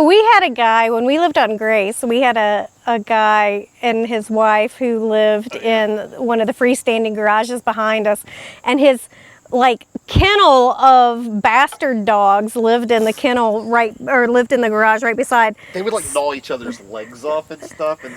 We had a guy, when we lived on Grace, we had a guy and his wife who lived in one of the freestanding garages behind us, and his kennel of bastard dogs lived in the kennel lived in the garage right beside. They would gnaw each other's legs off and stuff, and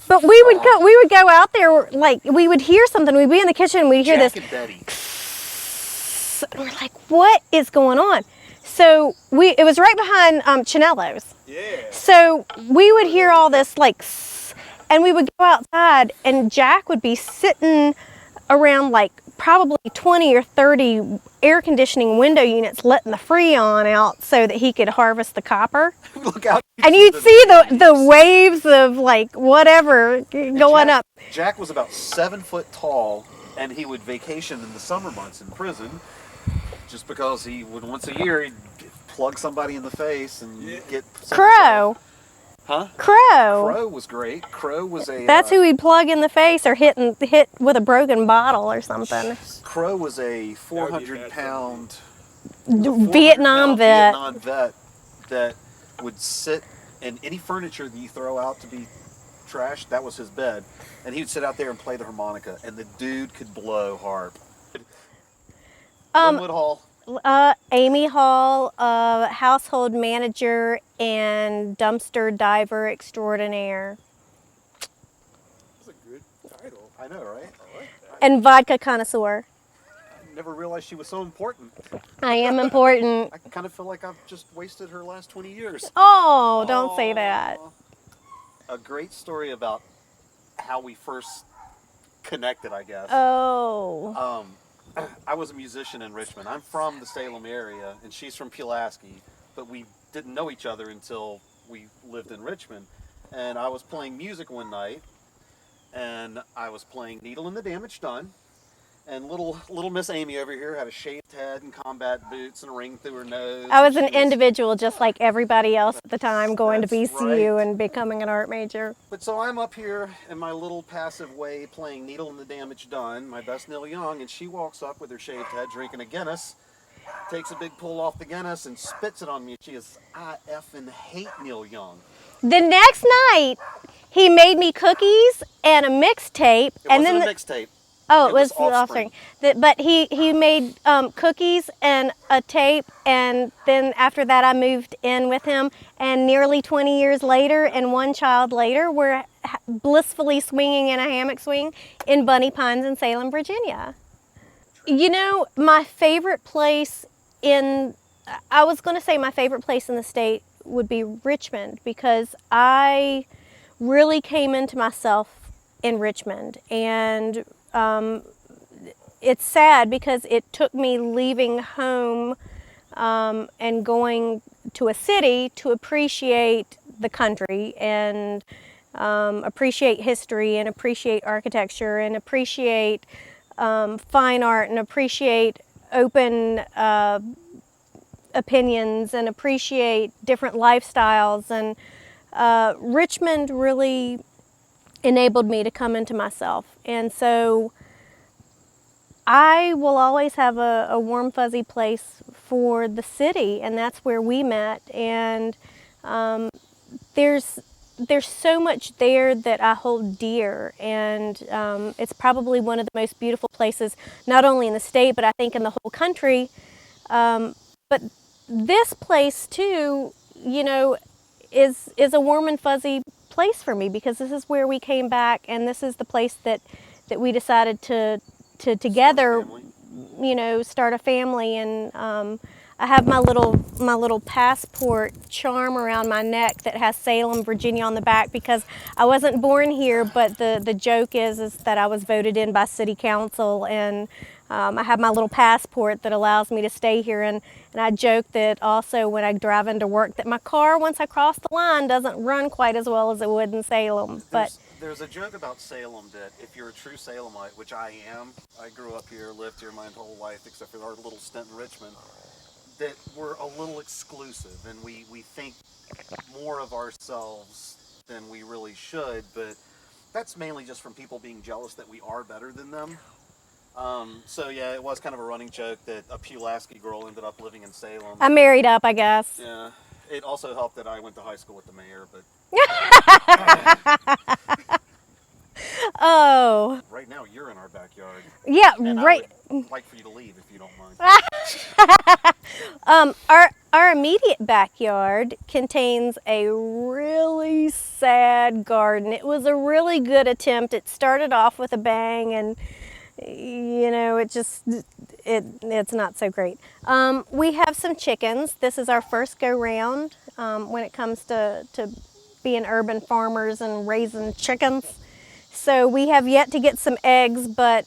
but we would go out there, we would hear something. We'd be in the kitchen and we'd hear Jack this. And Betty. And we're like, what is going on? So it was right behind Chinello's. Yeah. So we would hear all this and we would go outside and Jack would be sitting around probably 20 or 30 air conditioning window units letting the Freon out so that he could harvest the copper. Look out. And you'd see the waves of whatever going up. Jack was about 7 foot tall, and he would vacation in the summer months in prison just because he would once a year he'd plug somebody in the face and get Crow. Huh? Crow. Crow was great. Crow was a That's who he'd plug in the face or hit with a broken bottle or something. Crow was a 400-pound Vietnam vet that would sit in any furniture that you throw out to be trashed. That was his bed, and he would sit out there and play the harmonica, and the dude could blow harp. Lynwood Hall. Aimee Hall, household manager and dumpster diver extraordinaire. That's a good title. I know, right? I like that. And vodka connoisseur. I never realized she was so important. I am important. I kind of feel like I've just wasted her last 20 years. Oh, don't say that. A great story about how we first connected, I guess. Oh. I was a musician in Richmond. I'm from the Salem area, and she's from Pulaski, but we didn't know each other until we lived in Richmond. And I was playing music one night, and I was playing Needle and the Damage Done, and little Miss Aimee over here had a shaved head and combat boots and a ring through her nose. I was an individual just like everybody else at the time, going to BCU and becoming an art major. But so I'm up here in my little passive way playing Needle and the Damage Done, my best Neil Young, and she walks up with her shaved head drinking a Guinness, takes a big pull off the Guinness and spits it on me. She is, I effing hate Neil Young. The next night, he made me cookies and a mixtape. It wasn't a mixtape. Oh, it was Offspring. But he made cookies and a tape, and then after that I moved in with him, and nearly 20 years later and one child later, we're blissfully swinging in a hammock swing in Bunny Pines in Salem, Virginia. You know, my favorite place I was going to say my favorite place in the state would be Richmond, because I really came into myself in Richmond, and it's sad because it took me leaving home and going to a city to appreciate the country and appreciate history and appreciate architecture and appreciate fine art and appreciate open opinions and appreciate different lifestyles. And Richmond really enabled me to come into myself. And so I will always have a warm, fuzzy place for the city, and that's where we met. And there's so much there that I hold dear, and it's probably one of the most beautiful places, not only in the state, but I think in the whole country. But this place too, you know, is a warm and fuzzy place for me, because this is where we came back, and this is the place that we decided to together, you know, start a family. And I have my little passport charm around my neck that has Salem, Virginia on the back, because I wasn't born here, but the joke is that I was voted in by city council, and I have my little passport that allows me to stay here. And I joke that also when I drive into work that my car, once I cross the line, doesn't run quite as well as it would in Salem. There's a joke about Salem that if you're a true Salemite, which I am, I grew up here, lived here my whole life, except for our little stint in Richmond, that we're a little exclusive, and we think more of ourselves than we really should, but that's mainly just from people being jealous that we are better than them. So yeah, it was kind of a running joke that a Pulaski girl ended up living in Salem. I married up, I guess. Yeah, It also helped that I went to high school with the mayor, but Oh, right now you're in our backyard, yeah, and I right. would like for you to leave if you don't mind. Our immediate backyard contains a really sad garden. It was a really good attempt. It started off with a bang, and it's not so great. We have some chickens. This is our first go round when it comes to being urban farmers and raising chickens. So we have yet to get some eggs, but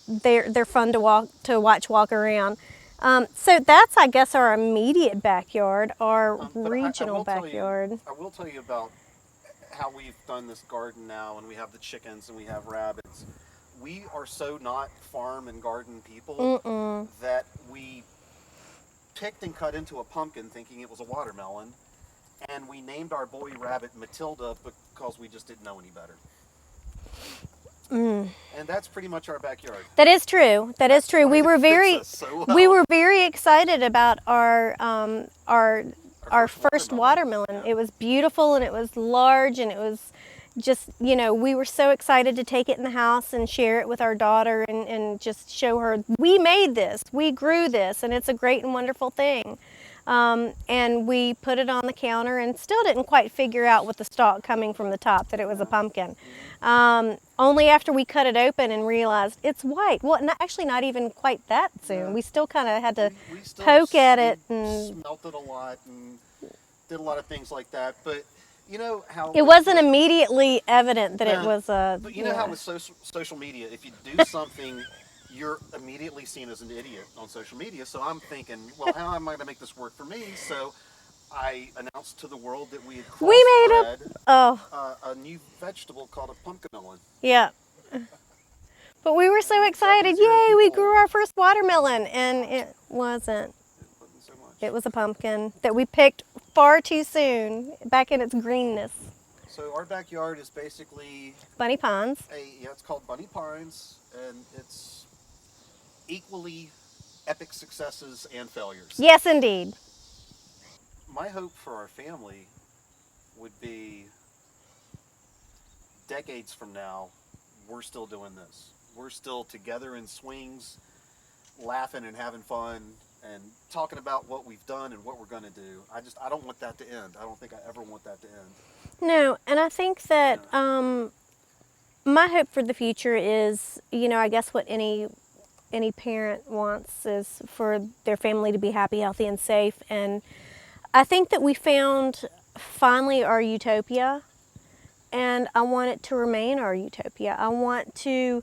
they're fun to watch walk around. So that's, I guess, our immediate backyard, our But I regional will tell you, backyard. I will tell you about how we've done this garden now, and we have the chickens and we have rabbits. We are so not farm and garden people that we picked and cut into a pumpkin thinking it was a watermelon, and we named our boy rabbit Matilda because we just didn't know any better. And that's pretty much our backyard. That is true. That is true. We were very, So well. we were very excited about our first watermelon. Yeah. It was beautiful and it was large and it was just, we were so excited to take it in the house and share it with our daughter and just show her, we made this, we grew this, and it's a great and wonderful thing. And we put it on the counter and still didn't quite figure out with the stalk coming from the top that it was a pumpkin. Only after we cut it open and realized it's white. Well, actually not even quite that soon. Yeah. We still kind of had to we still poke at it and smelt it a lot and did a lot of things like that. But you know how it wasn't immediately evident that it No, was a. But you know how with social media, if you do something, you're immediately seen as an idiot on social media. So I'm thinking, well, how am I going to make this work for me? So I announced to the world that we had We made crossbred Oh, a new vegetable called a pumpkin melon. yeah. But we were so excited. Yay, we grew our first watermelon. And it wasn't. It wasn't so much. It was a pumpkin that we picked far too soon, back in its greenness. So our backyard is basically Bunny Ponds. it's called Bunny Pines, and it's equally epic successes and failures. Yes, indeed. My hope for our family would be decades from now, we're still doing this. We're still together in swings, laughing and having fun and talking about what we've done and what we're going to do. I don't want that to end. I don't think I ever want that to end. No, and I think that my hope for the future is, I guess what any parent wants is for their family to be happy, healthy, and safe. And I think that we found finally our utopia, and I want it to remain our utopia. I want to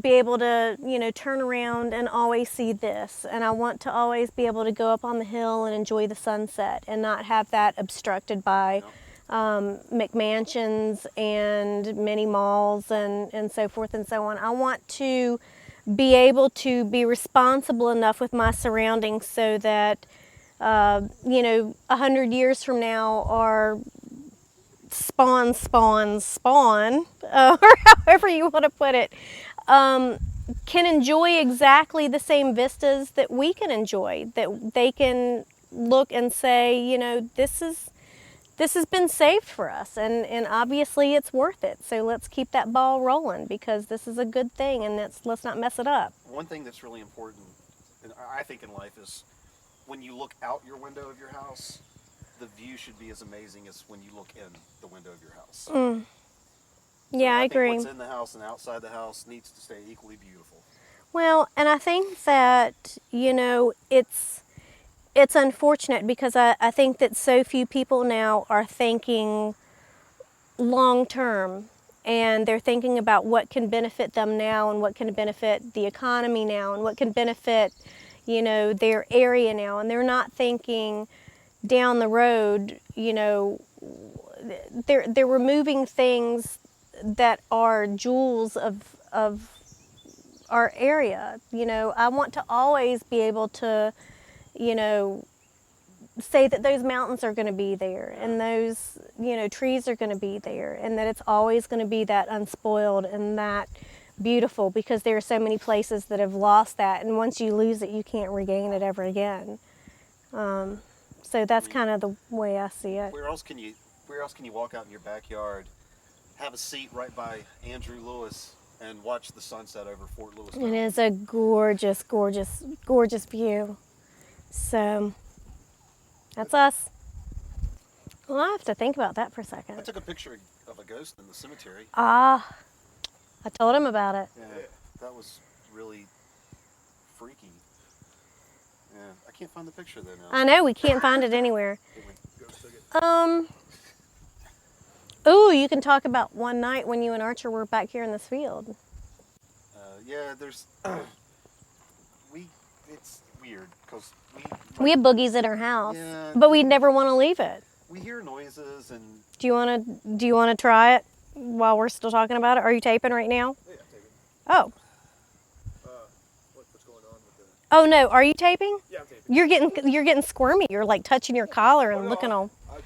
be able to, turn around and always see this. And I want to always be able to go up on the hill and enjoy the sunset and not have that obstructed by McMansions and mini malls and so forth and so on. I want to be able to be responsible enough with my surroundings so that, 100 years from now, our spawn, or however you want to put it, can enjoy exactly the same vistas that we can enjoy, that they can look and say, this has been saved for us, and obviously it's worth it. So let's keep that ball rolling because this is a good thing, and let's not mess it up. One thing that's really important, and I think in life, is when you look out your window of your house, the view should be as amazing as when you look in the window of your house. Yeah, I think agree. What's in the house and outside the house needs to stay equally beautiful. Well, and I think that, it's unfortunate because I think that so few people now are thinking long term, and they're thinking about what can benefit them now and what can benefit the economy now and what can benefit, their area now. And they're not thinking down the road, they're removing things that are jewels of our area. I want to always be able to, say that those mountains are going to be there and those, trees are going to be there, and that it's always going to be that unspoiled and that beautiful, because there are so many places that have lost that, and once you lose it, you can't regain it ever again. So that's I mean, kind of the way I see it. where else can you walk out in your backyard, have a seat right by Andrew Lewis, and watch the sunset over Fort Lewis It Mountain? is a gorgeous, gorgeous, gorgeous view. So that's us. Well, I have to think about that for a I second. took a picture of a ghost in the cemetery. Ah, I told him about it. Yeah, that was really freaky. Yeah, I can't find the picture though now. I know, we can't find it anywhere. Ghost took it. Oh, you can talk about one night when you and Archer were back here in this field. Yeah, there's it's weird because We have boogies at our house, Yeah. but we never want to leave it. we hear noises and Do you want to try it while we're still talking about it? Are you taping right now? Yeah, take it. Oh. What's going on with the? Oh no, are you taping? Yeah, I'm taping. You're getting squirmy. You're like touching your collar and Oh, no, looking all. I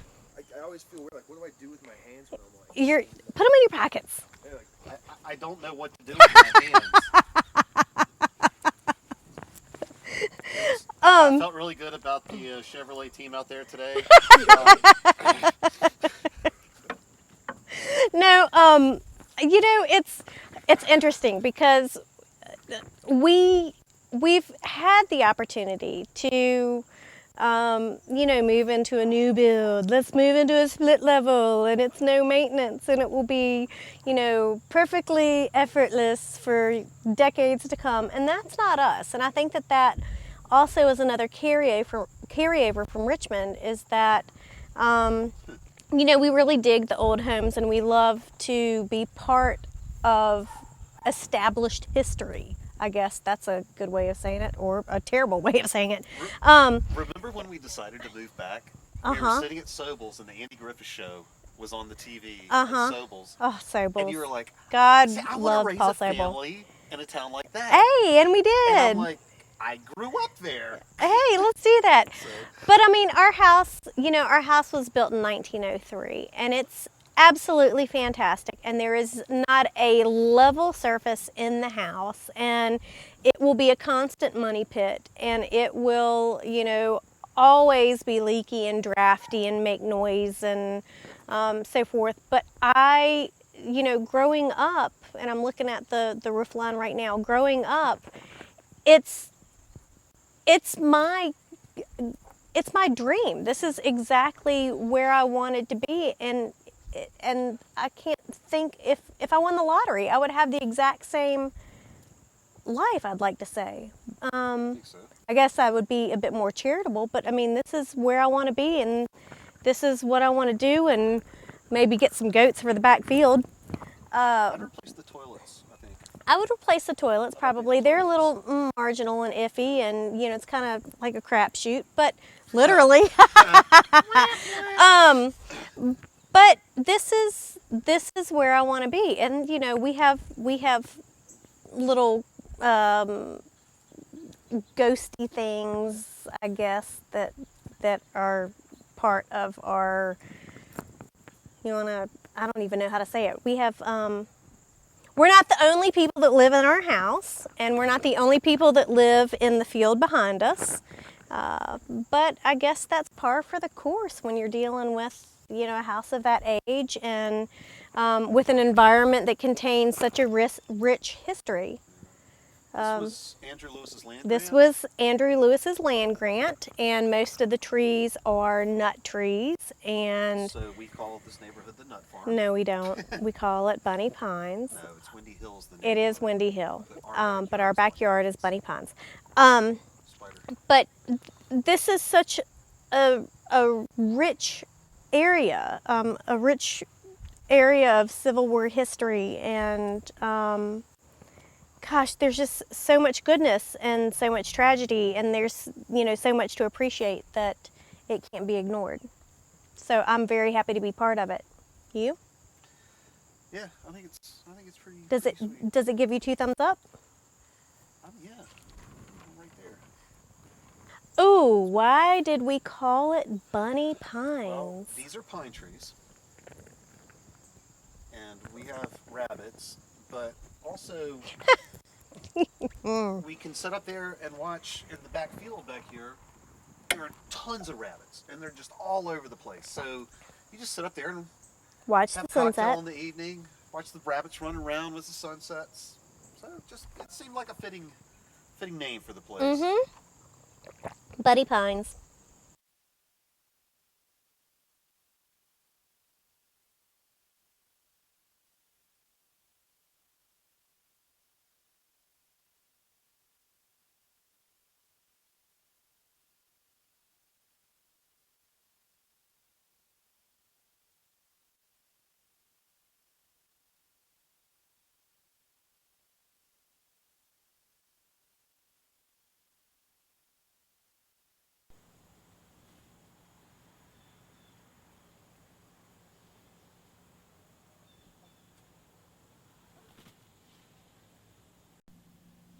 always feel weird. Like, what do I do with my hands when I'm like? You're put them in your pockets. Yeah, like, I don't know what to do with my hands. I felt really good about the Chevrolet team out there today. No, you know, it's interesting because we've had the opportunity to you know, move into a new build. Let's move into a split level and it's no maintenance and it will be, you know, perfectly effortless for decades to come. And that's not us. And I think that also is another carryover from Richmond is that you know, we really dig the old homes and we love to be part of established history. I guess that's a good way of saying it, or a terrible way of saying it. Remember when we decided to move back? We were sitting at Sobel's and the Andy Griffith show was on the TV at Sobel's. Oh, Sobel's. And you were like, God "See, I want love to raise Paul a Sobel. family in a town like that." Hey, and we did. And I'm like, I grew up there. Hey, let's do that. So, But I mean, our house, you know, our house was built in 1903 and it's absolutely fantastic. And there is not a level surface in the house and it will be a constant money pit and it will, you know, always be leaky and drafty and make noise and so forth. But you know, growing up, and I'm looking at the roof line right now, growing up, it's my dream. This is exactly where I wanted to be, and I can't think if I won the lottery, I would have the exact same life. I'd like to say. I think so. I guess I would be a bit more charitable, but I mean, this is where I want to be, and this is what I want to do, and maybe get some goats for the back field. I'd replace the toilets, I think. I would replace the toilets probably. They're a little marginal and iffy, and you know it's kind of like a crapshoot, but literally. But this is where I want to be, and you know we have little ghosty things, I guess that are part of our. I don't even know how to say it. We have. We're not the only people that live in our house, and we're not the only people that live in the field behind us. But I guess that's par for the course when you're dealing with, you know, a house of that age and with an environment that contains such a rich history. This was Andrew Lewis's land This grant? was Andrew Lewis's land grant, and most of the trees are nut trees. And So we call this neighborhood the Nut Farm. no, we don't. We call it Bunny Pines. No, it's Windy Hills. It is Windy Hill, but our backyard backyard is Bunny Pines. Spider. But this is such a rich area, of Civil War history, and gosh, there's just so much goodness and so much tragedy, and there's, you know, so much to appreciate that it can't be ignored. So I'm very happy to be part of it. You? Yeah, I think it's pretty. Does pretty sweet. it give you 2 thumbs up? Yeah, I'm right there. Ooh, why did we call it Bunny Pines? Well, these are pine trees, and we have rabbits, but also we can sit up there and watch in the back field back here there are tons of rabbits, and they're just all over the place. So you just sit up there and Watch have the a cocktail sunset. in the evening, watch the rabbits run around with the sunsets. So it seemed like a fitting name for the place. Buddy Pines.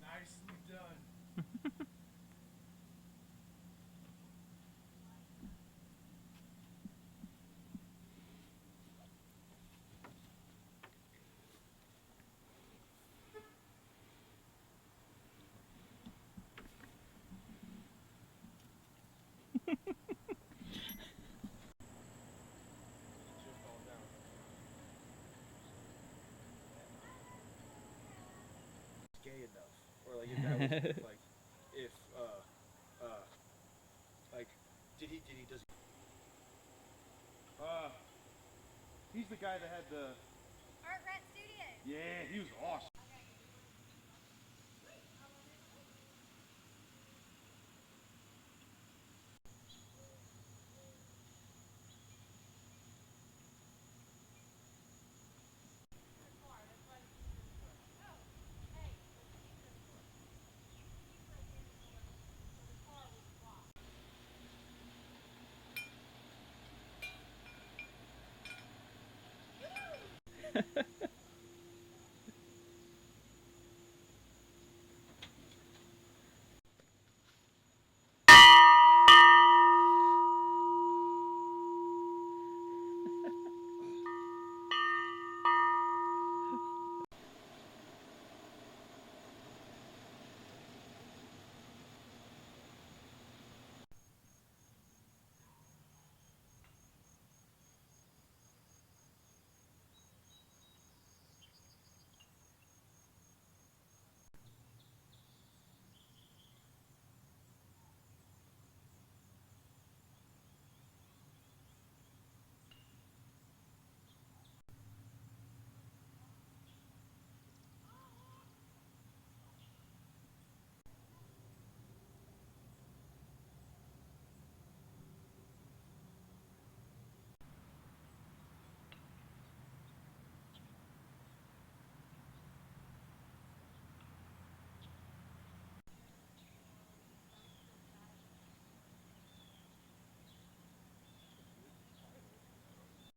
Nicely done. Just all down. Gay enough, or like if that was like if like did he does he's the guy that had the Art Rat Studios. yeah, he was awesome.